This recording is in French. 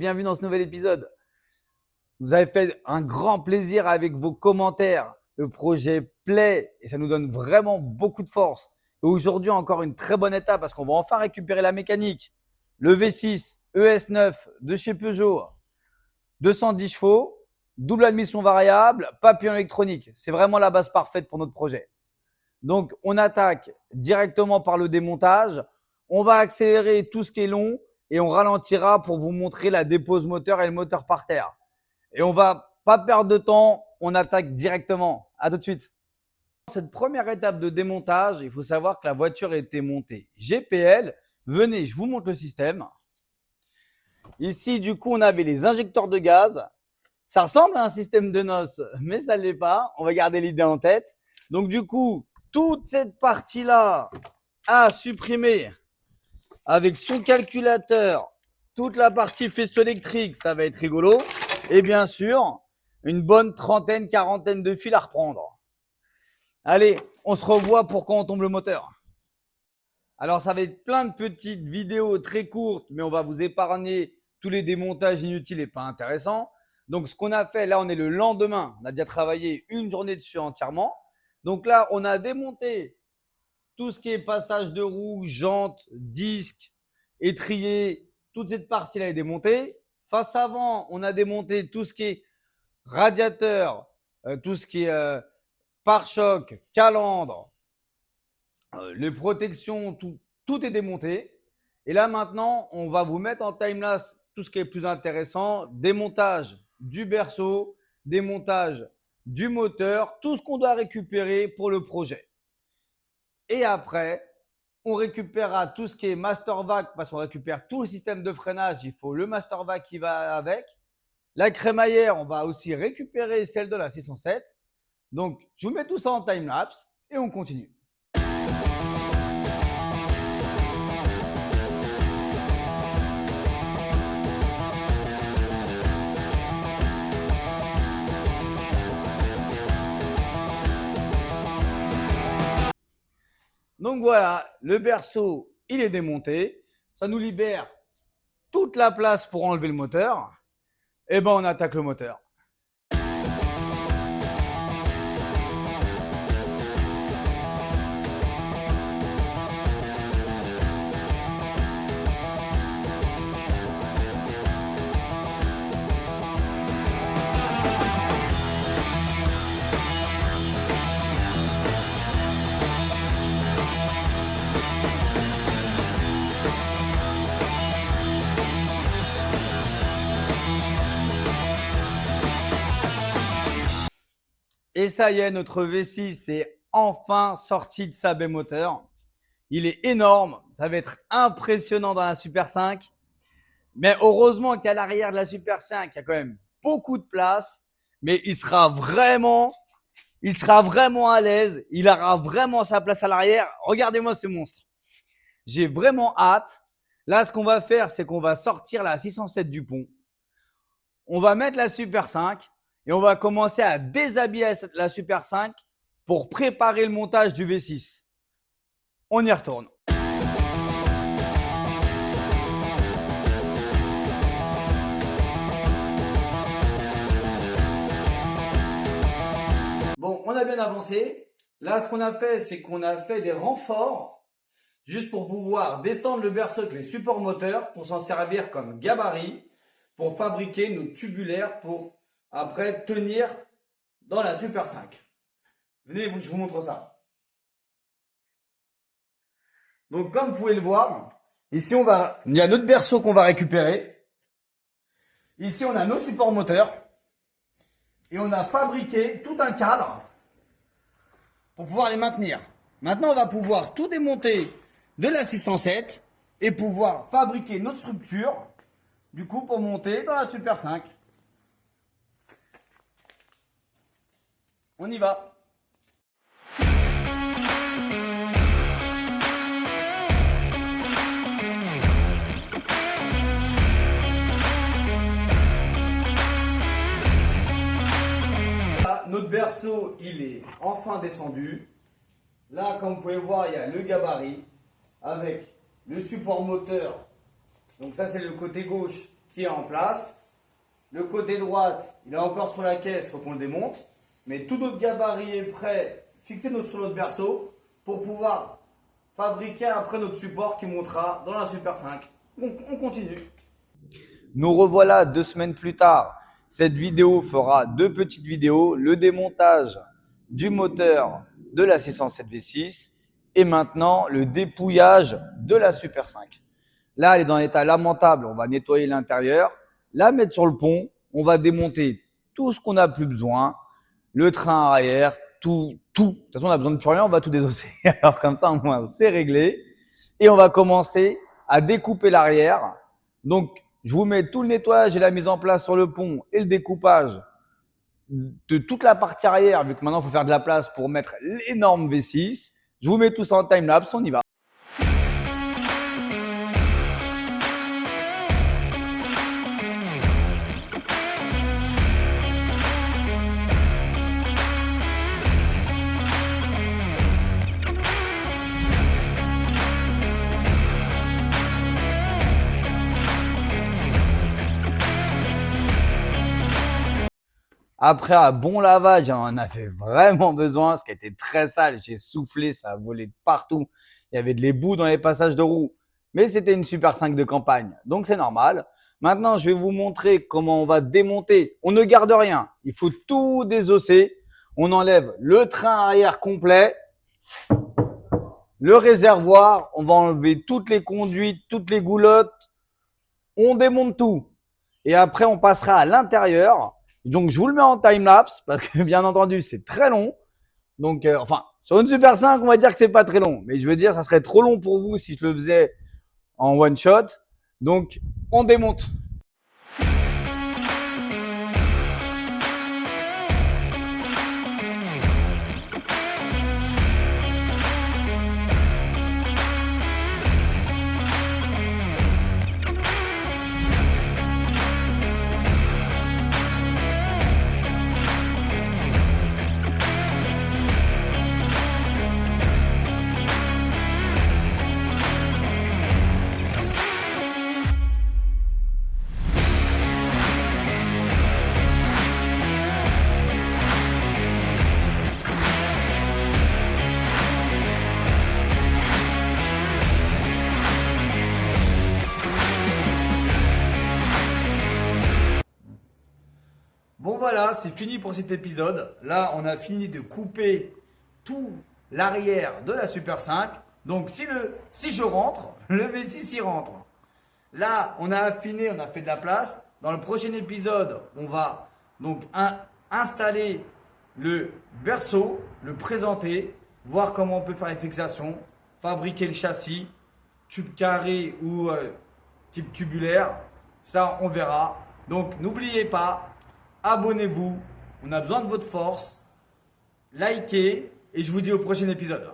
bienvenue dans ce nouvel épisode. Vous avez fait un grand plaisir avec vos commentaires. Le projet plaît et ça nous donne vraiment beaucoup de force. Et aujourd'hui, encore une très bonne étape parce qu'on va enfin récupérer la mécanique. Le V6 ES9 de chez Peugeot, 210 chevaux, double admission variable, papillon électronique. C'est vraiment la base parfaite pour notre projet. Donc, on attaque directement par le démontage. On va accélérer tout ce qui est long et on ralentira pour vous montrer la dépose moteur et le moteur par terre. Et on va pas perdre de temps, on attaque directement. À tout de suite. Cette première étape de démontage, il faut savoir que la voiture a été montée GPL. Venez, je vous montre le système. Ici, du coup, on avait les injecteurs de gaz. Ça ressemble à un système de noces, mais ça ne l'est pas. On va garder l'idée en tête. Donc, du coup, toute cette partie-là à supprimer avec son calculateur, toute la partie faisceau électrique, ça va être rigolo. Et bien sûr, une bonne trentaine, quarantaine de fils à reprendre. Allez, on se revoit pour quand on tombe le moteur. Alors, ça va être plein de petites vidéos très courtes, mais on va vous épargner tous les démontages inutiles et pas intéressants. Donc, ce qu'on a fait, là, on est le lendemain. On a déjà travaillé une journée dessus entièrement. Donc là, on a démonté tout ce qui est passage de roues, jantes, disques, étriers, toute cette partie-là est démontée. Face avant, on a démonté tout ce qui est radiateur, tout ce qui est pare-choc, calandre, les protections, tout est démonté. Et là, maintenant, on va vous mettre en timelapse tout ce qui est plus intéressant. Démontage du berceau, démontage du moteur, tout ce qu'on doit récupérer pour le projet. Et après, on récupérera tout ce qui est master vac parce qu'on récupère tout le système de freinage. Il faut le master vac qui va avec. La crémaillère, on va aussi récupérer celle de la 607. Donc, je vous mets tout ça en time-lapse et on continue. Donc voilà, le berceau, il est démonté. Ça nous libère toute la place pour enlever le moteur. Et ben on attaque le moteur. Et ça y est, notre V6 est enfin sorti de sa baie moteur. Il est énorme, ça va être impressionnant dans la Super 5. Mais heureusement qu'à l'arrière de la Super 5, il y a quand même beaucoup de place. Mais il sera vraiment à l'aise. Il aura vraiment sa place à l'arrière. Regardez-moi ce monstre. J'ai vraiment hâte. Là, ce qu'on va faire, c'est qu'on va sortir la 607 du pont. On va mettre la Super 5. Et on va commencer à déshabiller la Super 5 pour préparer le montage du V6. On y retourne. Bon, on a bien avancé. Là, ce qu'on a fait, c'est qu'on a fait des renforts juste pour pouvoir descendre le berceau avec les supports moteurs pour s'en servir comme gabarit pour fabriquer nos tubulaires pour après tenir dans la Super 5. Venez, je vous montre ça. Donc comme vous pouvez le voir, ici il y a notre berceau qu'on va récupérer. Ici on a nos supports moteurs. Et on a fabriqué tout un cadre pour pouvoir les maintenir. Maintenant on va pouvoir tout démonter de la 607 et pouvoir fabriquer notre structure du coup pour monter dans la Super 5. On y va. Là, notre berceau, il est enfin descendu. Là, comme vous pouvez voir, il y a le gabarit avec le support moteur. Donc ça, c'est le côté gauche qui est en place. Le côté droite, il est encore sur la caisse, il faut qu'on le démonte. Mais tout notre gabarit est prêt, fixé sur notre berceau pour pouvoir fabriquer après notre support qui montera dans la Super 5. Donc on continue. Nous revoilà 2 semaines plus tard. Cette vidéo fera 2 petites vidéos, le démontage du moteur de la 607 V6 et maintenant le dépouillage de la Super 5. Là, elle est dans un état lamentable. On va nettoyer l'intérieur, la mettre sur le pont. On va démonter tout ce qu'on n'a plus besoin, le train arrière, tout. De toute façon, on n'a besoin de plus rien, on va tout désosser. Alors comme ça, au moins, c'est réglé. Et on va commencer à découper l'arrière. Donc, je vous mets tout le nettoyage et la mise en place sur le pont et le découpage de toute la partie arrière, vu que maintenant, il faut faire de la place pour mettre l'énorme V6. Je vous mets tout ça en time-lapse, on y va. Après un bon lavage, j'en avais vraiment besoin, ce qui était très sale. J'ai soufflé, ça a volé de partout. Il y avait de l'éboue dans les passages de roues. Mais c'était une Super 5 de campagne, donc c'est normal. Maintenant, je vais vous montrer comment on va démonter. On ne garde rien, il faut tout désosser. On enlève le train arrière complet, le réservoir, on va enlever toutes les conduites, toutes les goulottes. On démonte tout. Et après, on passera à l'intérieur. Donc, je vous le mets en time-lapse parce que, bien entendu, c'est très long. Donc, enfin, sur une Super 5, on va dire que c'est pas très long. Mais je veux dire, ça serait trop long pour vous si je le faisais en one shot. Donc, on démonte. Bon voilà, c'est fini pour cet épisode. Là, on a fini de couper tout l'arrière de la Super 5. Donc si je rentre, le V6 y rentre. Là, on a affiné, on a fait de la place. Dans le prochain épisode, on va donc installer le berceau, le présenter, voir comment on peut faire les fixations, fabriquer le châssis, tube carré ou type tubulaire. Ça, on verra. Donc, n'oubliez pas, abonnez-vous, on a besoin de votre force, likez et je vous dis au prochain épisode.